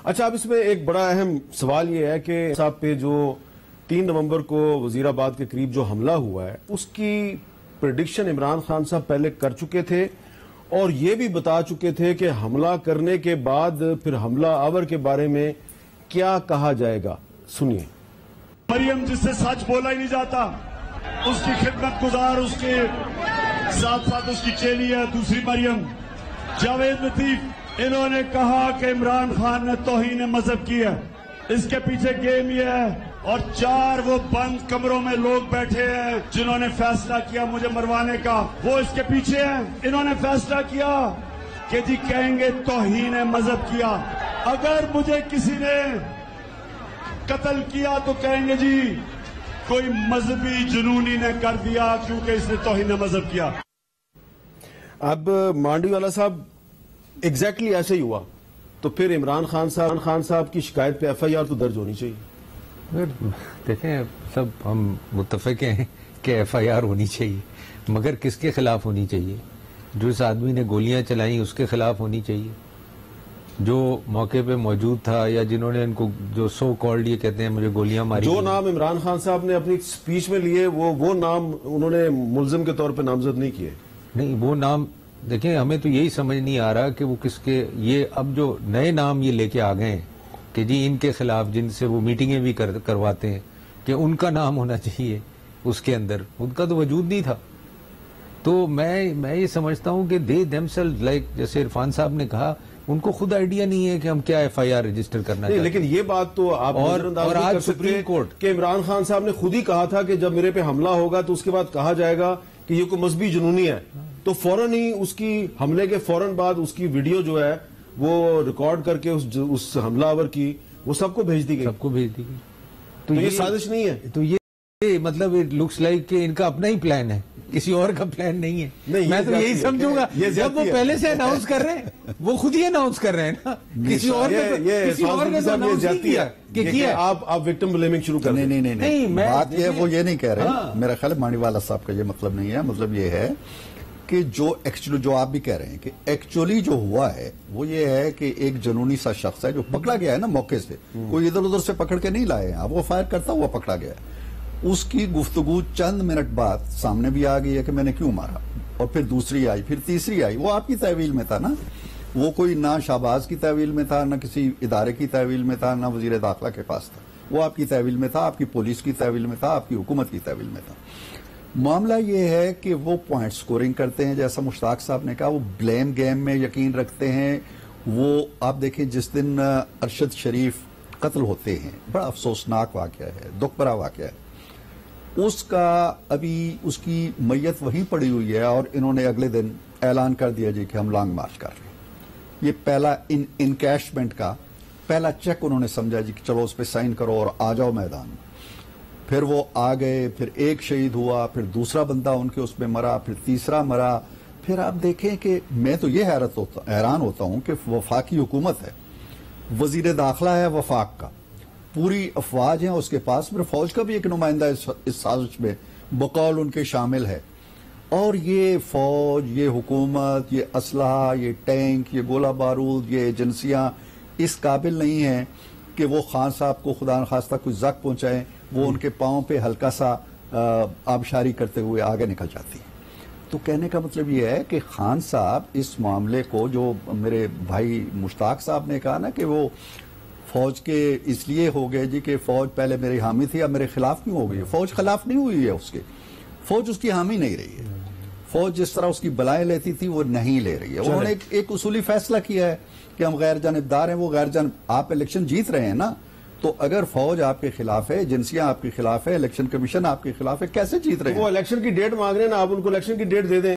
اچھا، اب اس میں ایک بڑا اہم سوال یہ ہے کہ صاحب پہ جو 3 نومبر کو وزیر آباد کے قریب جو حملہ ہوا ہے اس کی پریڈکشن عمران خان صاحب پہلے کر چکے تھے اور یہ بھی بتا چکے تھے کہ حملہ کرنے کے بعد پھر حملہ آور کے بارے میں کیا کہا جائے گا. سنیے. مریم جس سے سچ بولا ہی نہیں جاتا، اس کی خدمت گزار، اس کے ساتھ ساتھ اس کی چیلی ہے دوسری مریم جاوید لطیف. انہوں نے کہا کہ عمران خان نے توہین مذہب کی ہے. اس کے پیچھے گیم یہ ہے، اور 4 وہ بند کمروں میں لوگ بیٹھے ہیں جنہوں نے فیصلہ کیا مجھے مروانے کا، وہ اس کے پیچھے ہیں. انہوں نے فیصلہ کیا کہ جی کہیں گے توہین مذہب کیا. اگر مجھے کسی نے قتل کیا تو کہیں گے جی کوئی مذہبی جنونی نے کر دیا کیونکہ اس نے توہین مذہب کیا. اب مانڈی والا صاحب ایگزیکٹلی ایسے ہی ہوا تو پھر عمران خان صاحب کی شکایت پہ FIR تو درج ہونی چاہیے. دیکھیں سب ہم متفق ہیں کہ FIR ہونی چاہیے، مگر کس کے خلاف ہونی چاہیے؟ جو اس آدمی نے گولیاں چلائیں اس کے خلاف ہونی چاہیے، جو موقع پہ موجود تھا یا جنہوں نے ان کو جو سو کالڈ یہ کہتے ہیں مجھے گولیاں ماری. جو نام عمران خان صاحب نے اپنی سپیچ میں لیے وہ نام انہوں نے ملزم کے طور پہ نامزد نہیں کیے. نہیں، وہ نام دیکھیں ہمیں تو یہی سمجھ نہیں آ رہا کہ وہ کس کے، یہ اب جو نئے نام یہ لے کے آ گئے ہیں کہ جی ان کے خلاف جن سے وہ میٹنگیں بھی کرواتے ہیں کہ ان کا نام ہونا چاہیے اس کے اندر، ان کا تو وجود نہیں تھا. تو میں یہ سمجھتا ہوں کہ دے دیم سیلف لائک جیسے عرفان صاحب نے کہا ان کو خود آئیڈیا نہیں ہے کہ ہم کیا FIR رجسٹر کرنا چاہتے ہیں. لیکن یہ بات تو آپ اور آج سپریم کورٹ کہ عمران خان صاحب نے خود ہی کہا تھا کہ جب میرے پہ حملہ ہوگا تو اس کے بعد کہا جائے گا کہ یہ کوئی مذہبی جنونی ہے، تو فوراً ہی اس کی حملے کے فوراً بعد اس کی ویڈیو جو ہے وہ ریکارڈ کر کے اس حملہ آور کی وہ سب کو بھیج دی گئی. تو یہ سازش نہیں ہے. تو یہ مطلب لکس لائک کہ ان کا اپنا ہی پلان ہے، کسی اور کا پلان نہیں ہے. میں تو یہی سمجھوں گا جب وہ پہلے سے اناؤنس کر رہے ہیں، وہ خود ہی اناؤنس کر رہے ہیں نا، کسی اور آپ وکٹم بلیمنگ شروع کر دیں. نہیں بات یہ وہ یہ نہیں کہہ رہے. میرا خیال ہے مانڈی والا صاحب کا یہ مطلب نہیں ہے. مطلب یہ ہے کہ جو آپ بھی کہہ رہے ہیں کہ ایکچولی جو ہوا ہے وہ یہ ہے کہ ایک جنونی سا شخص ہے جو پکڑا گیا ہے نا موقع سے، کوئی ادھر ادھر سے پکڑ کے نہیں لائے ہیں آپ، وہ فائر کرتا ہوا پکڑا گیا. اس کی گفتگو چند منٹ بعد سامنے بھی آ گئی ہے کہ میں نے کیوں مارا، اور پھر دوسری آئی، پھر تیسری آئی. وہ آپ کی تحویل میں تھا نا، وہ کوئی نہ شہباز کی تحویل میں تھا، نہ کسی ادارے کی تحویل میں تھا، نہ وزیر داخلہ کے پاس تھا. وہ آپ کی تحویل میں تھا، آپ کی پولیس کی تحویل میں تھا، آپ کی حکومت کی تحویل میں تھا. معاملہ یہ ہے کہ وہ پوائنٹ سکورنگ کرتے ہیں جیسا مشتاق صاحب نے کہا، وہ بلیم گیم میں یقین رکھتے ہیں. وہ آپ دیکھیں جس دن ارشد شریف قتل ہوتے ہیں، بڑا افسوسناک واقعہ ہے، دکھ بھرا واقعہ ہے. اس کا ابھی اس کی میت وہیں پڑی ہوئی ہے اور انہوں نے اگلے دن اعلان کر دیا جی کہ ہم لانگ مارچ کر رہے ہیں. یہ پہلا انکیشمنٹ کا پہلا چیک انہوں نے سمجھا جی کہ چلو اس پہ سائن کرو اور آ جاؤ میدان میں. پھر وہ آ گئے، پھر ایک شہید ہوا، پھر دوسرا بندہ ان کے اس میں مرا، پھر تیسرا مرا. پھر آپ دیکھیں کہ میں تو یہ حیران ہوتا ہوں کہ وفاقی حکومت ہے، وزیر داخلہ ہے وفاق کا، پوری افواج ہیں اس کے پاس، پھر فوج کا بھی ایک نمائندہ اس سازش میں بقول ان کے شامل ہے. اور یہ فوج، یہ حکومت، یہ اسلحہ، یہ ٹینک، یہ گولہ بارود، یہ ایجنسیاں اس قابل نہیں ہیں کہ وہ خان صاحب کو خدا نخواستہ کوئی زخم پہنچائیں. وہ ان کے پاؤں پہ ہلکا سا آبشاری کرتے ہوئے آگے نکل جاتی ہے. تو کہنے کا مطلب یہ ہے کہ خان صاحب اس معاملے کو، جو میرے بھائی مشتاق صاحب نے کہا نا کہ وہ فوج کے اس لیے ہو گئے جی کہ فوج پہلے میری حامی تھی اب میرے خلاف کیوں ہو گئی. فوج خلاف نہیں ہوئی ہے اس کے، فوج اس کی حامی نہیں رہی ہے. فوج جس طرح اس کی بلائیں لیتی تھی وہ نہیں لے رہی ہے. انہوں نے ایک اصولی فیصلہ کیا ہے کہ ہم غیر جانبدار ہیں. وہ غیر جانب، آپ الیکشن جیت رہے ہیں نا، تو اگر فوج آپ کے خلاف ہے، ایجنسیاں آپ کے خلاف ہے، الیکشن کمیشن آپ کے خلاف ہے، کیسے جیت رہے ہیں؟ وہ الیکشن کی ڈیٹ مانگ رہے ہیں نا، آپ ان کو الیکشن کی ڈیٹ دے دیں.